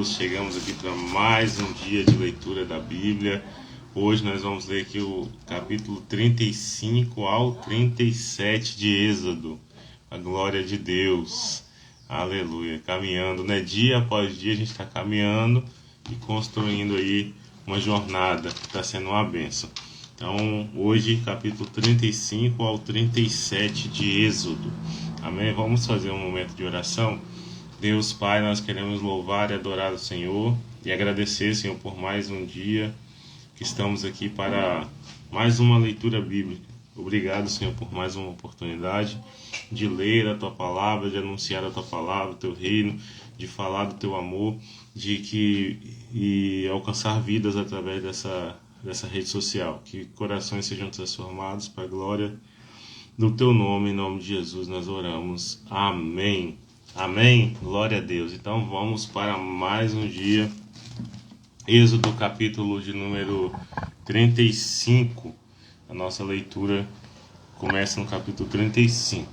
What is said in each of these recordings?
Deus, chegamos aqui para mais um dia de leitura da Bíblia. Hoje nós vamos ler aqui o capítulo 35 ao 37 de Êxodo. A glória de Deus, aleluia, caminhando, né? Dia após dia a gente está caminhando e construindo aí uma jornada que está sendo uma bênção. Então, hoje, capítulo 35 ao 37 de Êxodo. Amém? Vamos fazer um momento de oração. Deus Pai, nós queremos louvar e adorar o Senhor e agradecer, Senhor, por mais um dia que estamos aqui para mais uma leitura bíblica. Obrigado, Senhor, por mais uma oportunidade de ler a Tua Palavra, de anunciar a Tua Palavra, o Teu reino, de falar do Teu amor, e alcançar vidas através dessa rede social. Que corações sejam transformados para a glória do Teu nome. Em nome de Jesus nós oramos. Amém. Amém. Glória a Deus. Então vamos para mais um dia. Êxodo, capítulo de número 35. A nossa leitura começa no capítulo 35.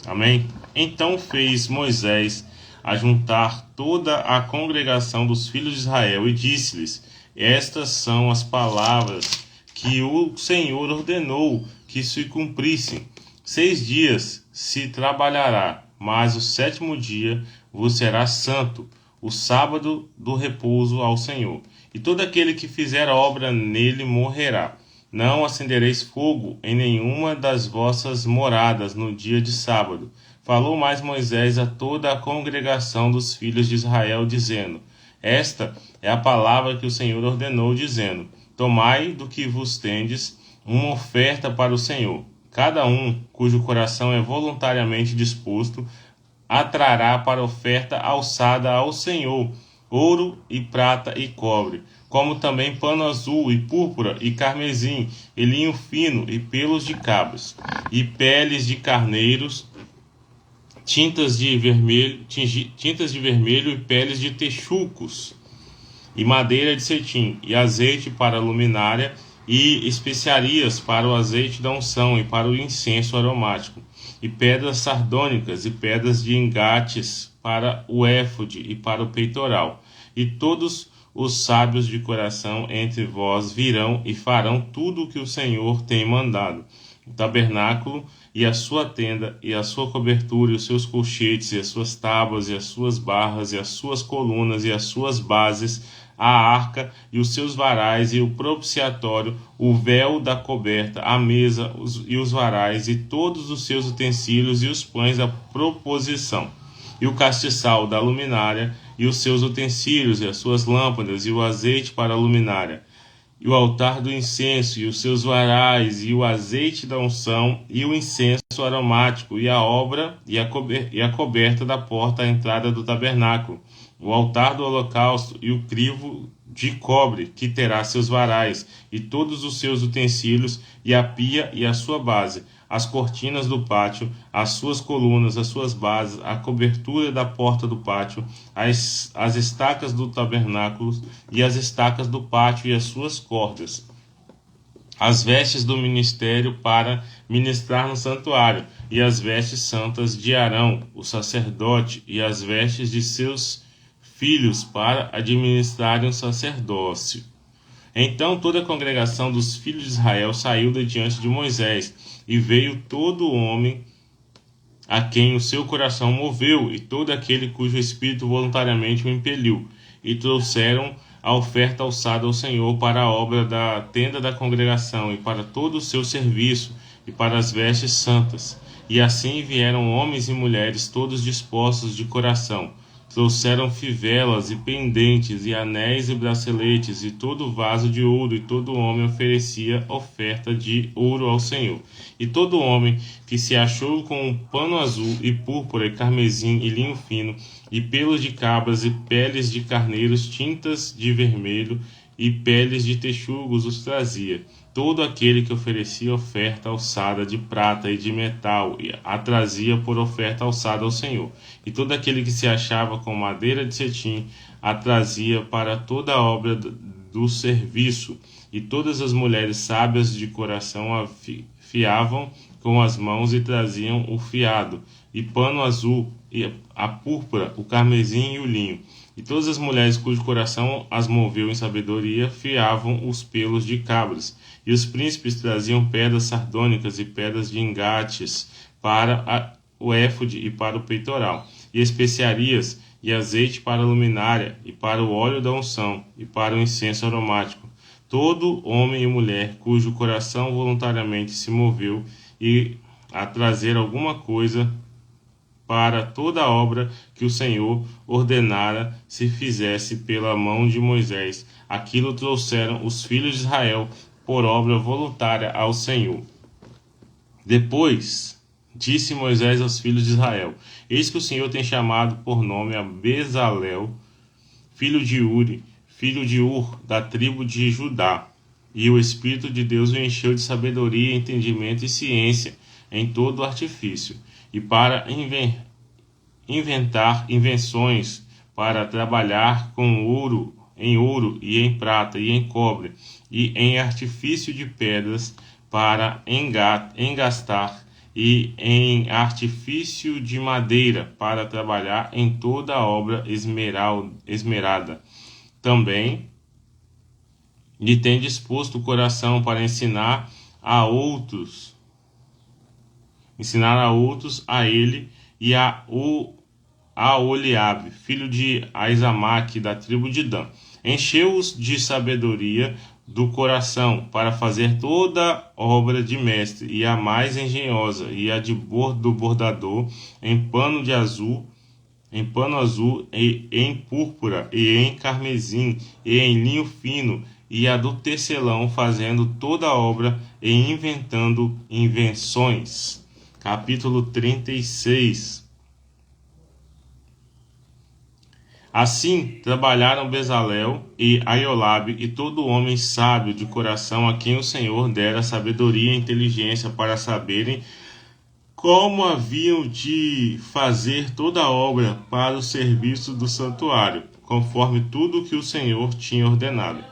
Amém? Então fez Moisés ajuntar toda a congregação dos filhos de Israel e disse-lhes: Estas são as palavras que o Senhor ordenou que se cumprissem. 6 dias se trabalhará, mas o 7º dia vos será santo, o sábado do repouso ao Senhor. E todo aquele que fizer obra nele morrerá. Não acendereis fogo em nenhuma das vossas moradas no dia de sábado. Falou mais Moisés a toda a congregação dos filhos de Israel, dizendo: Esta é a palavra que o Senhor ordenou, dizendo: Tomai do que vos tendes uma oferta para o Senhor. Cada um cujo coração é voluntariamente disposto atrará para oferta alçada ao Senhor ouro e prata e cobre, como também pano azul e púrpura e carmesim, e linho fino e pelos de cabras, e peles de carneiros, tintas de vermelho e peles de texucos, e madeira de cetim, e azeite para a luminária, e especiarias para o azeite da unção e para o incenso aromático, e pedras sardônicas e pedras de engates para o éfode e para o peitoral. E todos os sábios de coração entre vós virão e farão tudo o que o Senhor tem mandado. O tabernáculo e a sua tenda e a sua cobertura e os seus colchetes e as suas tábuas e as suas barras e as suas colunas e as suas bases, a arca e os seus varais e o propiciatório, o véu da coberta, a mesa e os varais e todos os seus utensílios e os pães da proposição, e o castiçal da luminária e os seus utensílios e as suas lâmpadas e o azeite para a luminária, e o altar do incenso e os seus varais e o azeite da unção e o incenso aromático e a obra e a coberta da porta à entrada do tabernáculo, o altar do holocausto e o crivo de cobre que terá seus varais e todos os seus utensílios e a pia e a sua base, as cortinas do pátio, as suas colunas, as suas bases, a cobertura da porta do pátio, as estacas do tabernáculo e as estacas do pátio e as suas cordas, as vestes do ministério para ministrar no santuário e as vestes santas de Arão, o sacerdote, e as vestes de seus filhos para administrarem o sacerdócio. Então toda a congregação dos filhos de Israel saiu de diante de Moisés, e veio todo homem a quem o seu coração moveu, e todo aquele cujo espírito voluntariamente o impeliu, e trouxeram a oferta alçada ao Senhor para a obra da tenda da congregação, e para todo o seu serviço, e para as vestes santas. E assim vieram homens e mulheres, todos dispostos de coração. Trouxeram fivelas e pendentes e anéis e braceletes e todo vaso de ouro, e todo homem oferecia oferta de ouro ao Senhor. E todo homem que se achou com um pano azul e púrpura e carmesim e linho fino e pelos de cabras e peles de carneiros, tintas de vermelho e peles de texugos os trazia. Todo aquele que oferecia oferta alçada de prata e de metal a trazia por oferta alçada ao Senhor. E todo aquele que se achava com madeira de cetim a trazia para toda a obra do serviço. E todas as mulheres sábias de coração fiavam com as mãos e traziam o fiado, e pano azul, e a púrpura, o carmesim e o linho. E todas as mulheres cujo coração as moveu em sabedoria fiavam os pelos de cabras. E os príncipes traziam pedras sardônicas e pedras de engates para o éfode e para o peitoral, e especiarias e azeite para a luminária, e para o óleo da unção, e para o incenso aromático. Todo homem e mulher cujo coração voluntariamente se moveu e a trazer alguma coisa para toda a obra que o Senhor ordenara se fizesse pela mão de Moisés, aquilo trouxeram os filhos de Israel por obra voluntária ao Senhor. Depois disse Moisés aos filhos de Israel: Eis que o Senhor tem chamado por nome a Bezalel, filho de Uri, filho de Ur, da tribo de Judá. E o Espírito de Deus o encheu de sabedoria, entendimento e ciência em todo o artifício, e para inventar invenções, para trabalhar com ouro e em prata e em cobre, e em artifício de pedras, para engastar, e em artifício de madeira, para trabalhar em toda a obra esmerada. Também lhe tem disposto o coração para ensinar a outros a ele e a Oliabe, filho de Aizamaque, da tribo de Dan. Encheu-os de sabedoria do coração para fazer toda obra de mestre, e a mais engenhosa, e a do bordador, em pano azul, e em púrpura, e em carmesim, e em linho fino, e a do tecelão, fazendo toda a obra e inventando invenções. Capítulo 36. Assim trabalharam Bezalel e Aiolabe e todo homem sábio de coração, a quem o Senhor dera sabedoria e inteligência para saberem como haviam de fazer toda a obra para o serviço do santuário, conforme tudo que o Senhor tinha ordenado.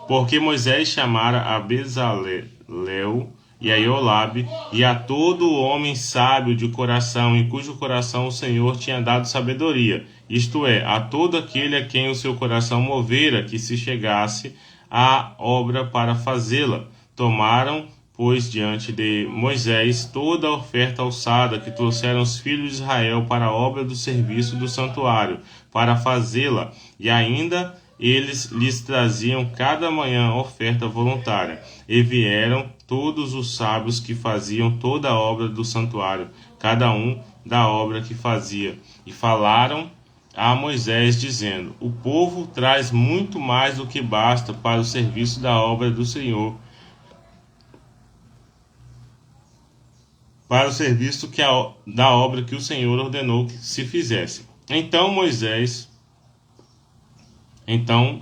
Porque Moisés chamara a Bezalel e a Aiolabe e a todo homem sábio de coração, em cujo coração o Senhor tinha dado sabedoria, isto é, a todo aquele a quem o seu coração movera que se chegasse à obra para fazê-la. Tomaram, pois, diante de Moisés toda a oferta alçada que trouxeram os filhos de Israel para a obra do serviço do santuário, para fazê-la, e ainda eles lhes traziam cada manhã oferta voluntária. E vieram todos os sábios que faziam toda a obra do santuário, cada um da obra que fazia, e falaram a Moisés, dizendo: O povo traz muito mais do que basta para o serviço da obra do Senhor, para o serviço da obra que o Senhor ordenou que se fizesse. Então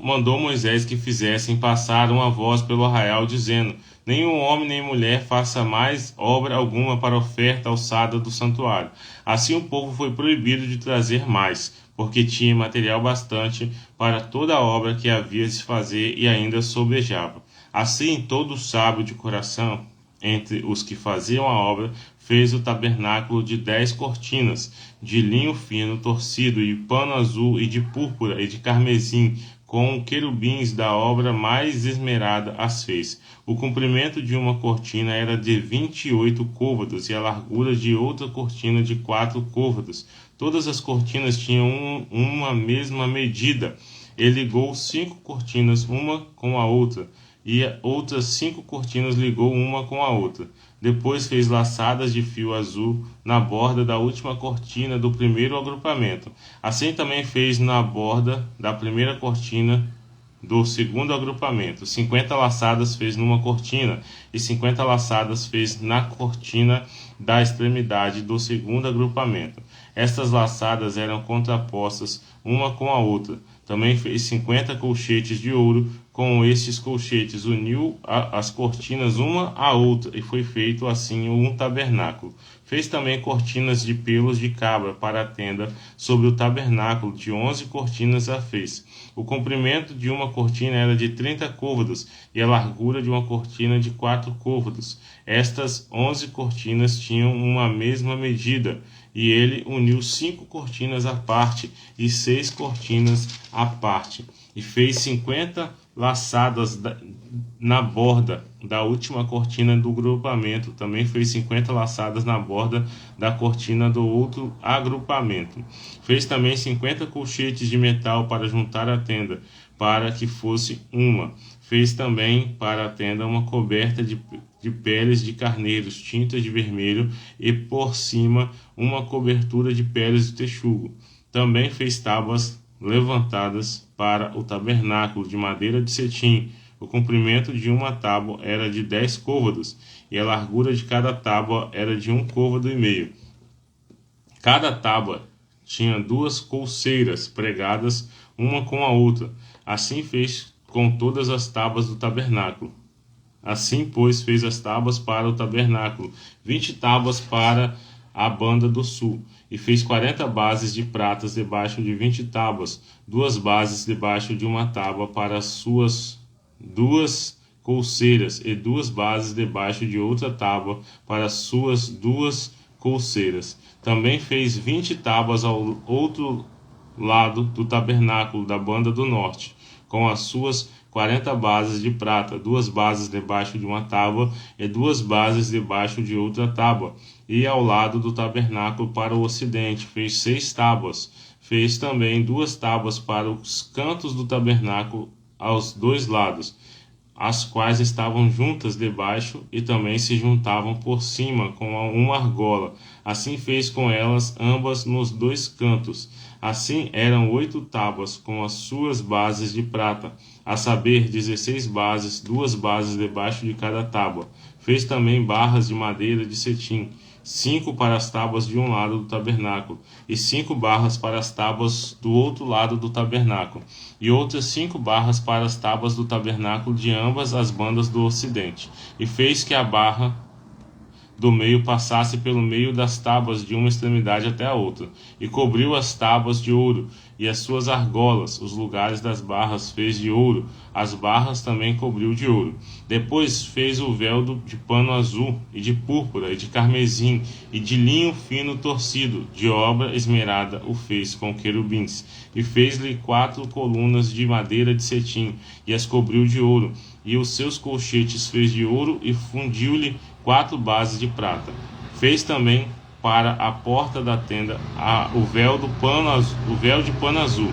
mandou Moisés que fizessem passar uma voz pelo arraial, dizendo: Nenhum homem nem mulher faça mais obra alguma para a oferta alçada do santuário. Assim o povo foi proibido de trazer mais, porque tinha material bastante para toda a obra que havia de se fazer, e ainda sobejava. Assim todo sábio de coração entre os que faziam a obra fez o tabernáculo de 10 cortinas, de linho fino torcido, e pano azul, e de púrpura, e de carmesim, com querubins da obra mais esmerada as fez. O comprimento de uma cortina era de 28 côvados, e a largura de outra cortina de 4 côvados. Todas as cortinas tinham uma mesma medida. Ele ligou 5 cortinas, uma com a outra, e outras 5 cortinas ligou uma com a outra. Depois fez laçadas de fio azul na borda da última cortina do primeiro agrupamento. Assim também fez na borda da primeira cortina do segundo agrupamento. 50 laçadas fez numa cortina, e 50 laçadas fez na cortina da extremidade do segundo agrupamento. Estas laçadas eram contrapostas uma com a outra. Também fez 50 colchetes de ouro. Com estes colchetes uniu as cortinas uma à outra, e foi feito assim um tabernáculo. Fez também cortinas de pelos de cabra para a tenda sobre o tabernáculo, de 11 cortinas a fez. O comprimento de uma cortina era de 30 côvados, e a largura de uma cortina de 4 côvados. Estas 11 cortinas tinham uma mesma medida, E ele uniu 5 cortinas à parte e 6 cortinas à parte. E fez 50 laçadas na borda da última cortina do agrupamento. Também fez 50 laçadas na borda da cortina do outro agrupamento. Fez também 50 colchetes de metal para juntar a tenda, para que fosse uma. Fez também para a tenda uma coberta de peles de carneiros tintas de vermelho e por cima uma cobertura de peles de texugo. Também fez tábuas levantadas para o tabernáculo de madeira de cetim. O comprimento de uma tábua era de 10 côvados e a largura de cada tábua era de 1 côvado e meio. Cada tábua tinha 2 colcheiras pregadas uma com a outra. Assim fez com todas as tábuas do tabernáculo. Assim, pois, fez as tábuas para o tabernáculo, 20 tábuas para a banda do sul, e fez 40 bases de pratas debaixo de 20 tábuas, 2 bases debaixo de uma tábua para as suas 2 colcheiras, e 2 bases debaixo de outra tábua para as suas 2 colcheiras. Também fez 20 tábuas ao outro lado do tabernáculo da banda do norte, com as suas 40 bases de prata, 2 bases debaixo de uma tábua e 2 bases debaixo de outra tábua. E ao lado do tabernáculo para o ocidente fez 6 tábuas. Fez também 2 tábuas para os cantos do tabernáculo aos 2 lados, as quais estavam juntas debaixo e também se juntavam por cima com uma argola. Assim fez com elas ambas nos 2 cantos. Assim eram 8 tábuas com as suas bases de prata, a saber, 16 bases, 2 bases debaixo de cada tábua. Fez também barras de madeira de cetim, 5 para as tábuas de um lado do tabernáculo, e 5 barras para as tábuas do outro lado do tabernáculo, e outras 5 barras para as tábuas do tabernáculo de ambas as bandas do ocidente. E fez que a barra do meio passasse pelo meio das tábuas de uma extremidade até a outra, e cobriu as tábuas de ouro, e as suas argolas, os lugares das barras fez de ouro, as barras também cobriu de ouro. Depois fez o véu de pano azul, e de púrpura, e de carmesim, e de linho fino torcido, de obra esmerada o fez com querubins, e fez-lhe 4 colunas de madeira de cetim, e as cobriu de ouro, e os seus colchetes fez de ouro, e fundiu-lhe 4 bases de prata. Fez também para a porta da tenda o véu de pano azul,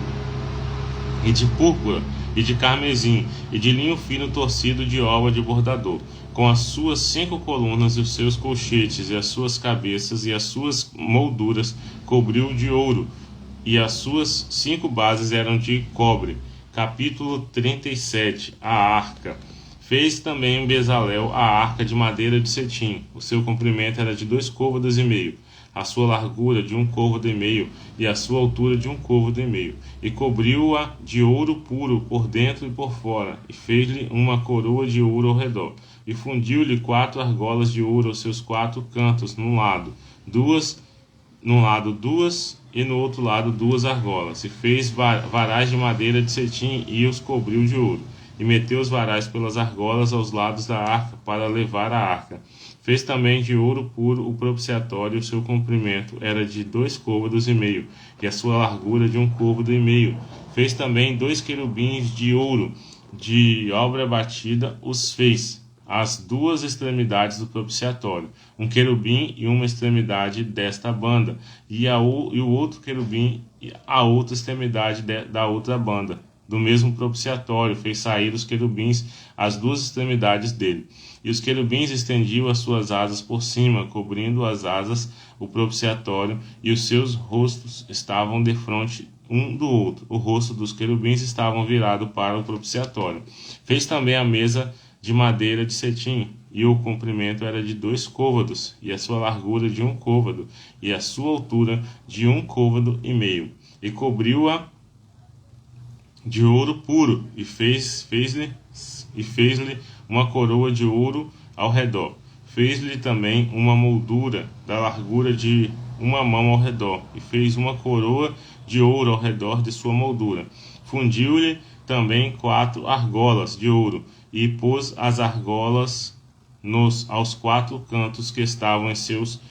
e de púrpura, e de carmesim, e de linho fino torcido de obra de bordador, com as suas 5 colunas e os seus colchetes, e as suas cabeças, e as suas molduras, cobriu de ouro, e as suas 5 bases eram de cobre. Capítulo 37. A arca. Fez também em Bezalel a arca de madeira de cetim. O seu comprimento era de 2 côvados e meio, a sua largura de 1 côvado e meio, e a sua altura de 1 côvado e meio. E cobriu-a de ouro puro por dentro e por fora, e fez-lhe uma coroa de ouro ao redor. E fundiu-lhe 4 argolas de ouro aos seus 4 cantos, num lado 2, e no outro lado 2 argolas. E fez varais de madeira de cetim e os cobriu de ouro. E meteu os varais pelas argolas aos lados da arca, para levar a arca. Fez também de ouro puro o propiciatório, o seu comprimento era de 2 côvados e meio, e a sua largura de 1 côvado e meio. Fez também 2 querubins de ouro, de obra batida os fez, as 2 extremidades do propiciatório, um querubim e uma extremidade desta banda, e o outro querubim a outra extremidade da outra banda. Do mesmo propiciatório fez sair os querubins as 2 extremidades dele. E os querubins estendiam as suas asas por cima, cobrindo as asas o propiciatório, e os seus rostos estavam defronte um do outro. O rosto dos querubins estava virado para o propiciatório. Fez também a mesa de madeira de cetim, e o comprimento era de 2 côvados, e a sua largura de 1 côvado, e a sua altura de 1 côvado e meio. E cobriu-a de ouro puro, e fez-lhe uma coroa de ouro ao redor. Fez-lhe também uma moldura da largura de 1 mão ao redor, e fez uma coroa de ouro ao redor de sua moldura. Fundiu-lhe também 4 argolas de ouro, e pôs as argolas aos 4 cantos que estavam em seus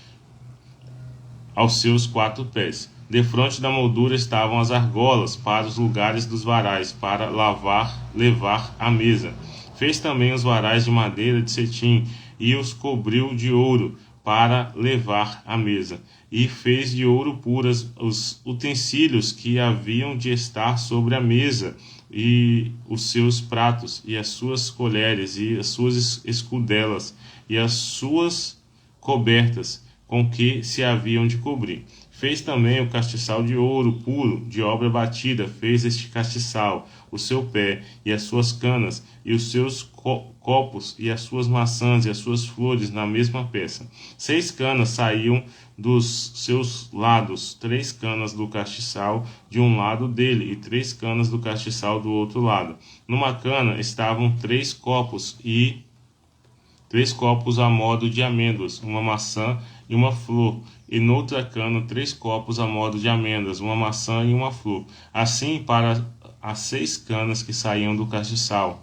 aos seus 4 pés. Defronte da moldura estavam as argolas para os lugares dos varais, para levar a mesa. Fez também os varais de madeira de cetim e os cobriu de ouro para levar a mesa. E fez de ouro puras os utensílios que haviam de estar sobre a mesa, e os seus pratos, e as suas colheres, e as suas escudelas, e as suas cobertas, com que se haviam de cobrir. Fez também o castiçal de ouro puro, de obra batida, fez este castiçal, o seu pé, e as suas canas, e os seus copos, e as suas maçãs, e as suas flores, na mesma peça. 6 canas saíam dos seus lados, 3 canas do castiçal de um lado dele, e 3 canas do castiçal do outro lado. Numa cana estavam 3 copos, e 3 copos a modo de amêndoas, uma maçã e uma flor, e noutra cana 3 copos a modo de amêndoas, uma maçã e uma flor. Assim para as 6 canas que saíam do castiçal.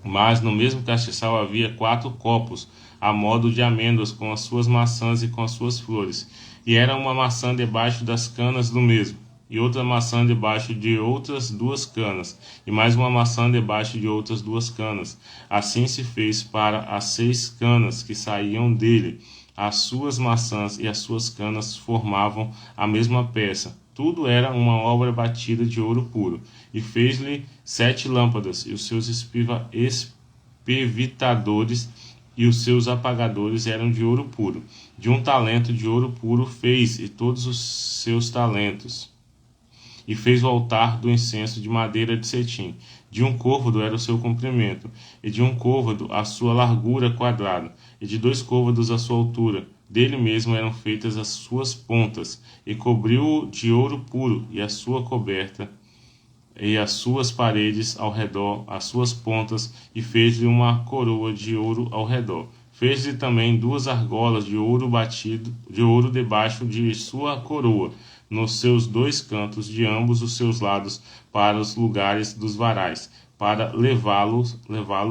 Mas no mesmo castiçal havia 4 copos a modo de amêndoas, com as suas maçãs e com as suas flores. E era uma maçã debaixo das canas do mesmo, e outra maçã debaixo de outras 2 canas, e mais uma maçã debaixo de outras 2 canas. Assim se fez para as 6 canas que saíam dele. As suas maçãs e as suas canas formavam a mesma peça. Tudo era uma obra batida de ouro puro. E fez-lhe 7 lâmpadas, e os seus espevitadores e os seus apagadores eram de ouro puro. De 1 talento de ouro puro fez, e todos os seus talentos. E fez o altar do incenso de madeira de cetim. De 1 côvado era o seu comprimento, e de 1 côvado a sua largura quadrada, e de 2 côvados a sua altura. Dele mesmo eram feitas as suas pontas, e cobriu-o de ouro puro, e a sua coberta, e as suas paredes ao redor, as suas pontas, e fez-lhe uma coroa de ouro ao redor. Fez-lhe também 2 argolas de ouro batido, de ouro debaixo de sua coroa, nos seus 2 cantos de ambos os seus lados, para os lugares dos varais, para levá-lo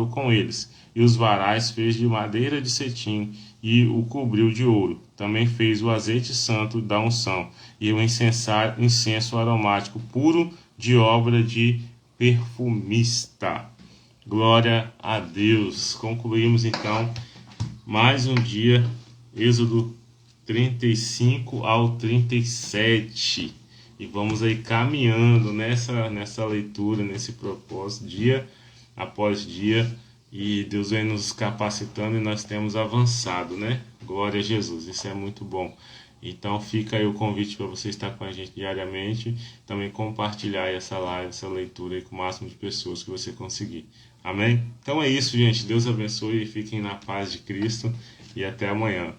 com eles. E os varais fez de madeira de cetim, e o cobriu de ouro. Também fez o azeite santo da unção, e o incenso aromático puro, de obra de perfumista. Glória a Deus. Concluímos então mais um dia, Êxodo 35 ao 37. E vamos aí caminhando nessa leitura, nesse propósito, dia após dia. E Deus vem nos capacitando e nós temos avançado, né? Glória a Jesus, isso é muito bom. Então fica aí o convite para você estar com a gente diariamente, também compartilhar essa live, essa leitura aí com o máximo de pessoas que você conseguir. Amém? Então é isso, gente. Deus abençoe e fiquem na paz de Cristo e até amanhã.